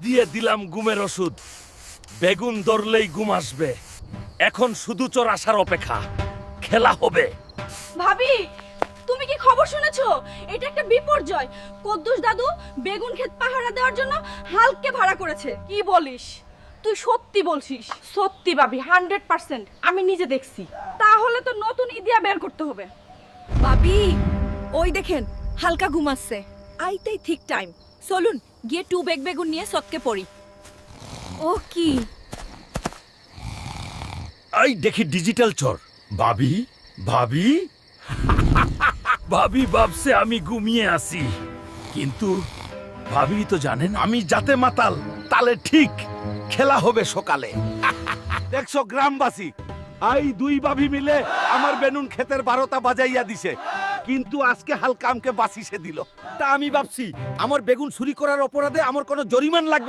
দিয়ে দিলাম ঘুমের ওষুধ। বেগুন ধরলেই ঘুম আসবে। এখন শুধু চোর আসার অপেক্ষা। খেলা হবে। ভাবি, তুমি কি খবর শুনেছো? এটা একটা বিপর্যয়। কদ্দুস দাদু বেগুন ক্ষেত পাহারা দেওয়ার জন্য হালকে ভাড়া করেছে। কি বলিস? তুই সত্যি বলছিস? সত্যি ভাবি, 100%। আমি নিজে দেখছি। তাহলে তো নতুন ইদিয়া বের করতে হবে। ভাবি, ওই দেখেন হালকা ঘুমাচ্ছে। আইতেই ঠিক টাইম। চলুন গিয়ে টু বেগ বেগুন নিয়ে সৎকে পড়ি। ও কি? এই দেখি ডিজিটাল চোর। ভাবি, ভাবি। ভাবি ভাবছে আমি ঘুমিয়ে আছি, কিন্তু ভাবি তো জানেন আমি যাতে মাতাল তালে ঠিক। খেলা হবে সকালে। দেখছো গ্রামবাসী, আই দুই ভাবি মিলে আমার বেনুন ক্ষেতের 12টা বাজাইয়া দিছে, কিন্তু আজকে হালকা আমকে বাঁচিয়ে দিল। তা আমি ভাবছি আমার বেগুন চুরি করার অপরাধে আমার কোনো জরিমান লাগবে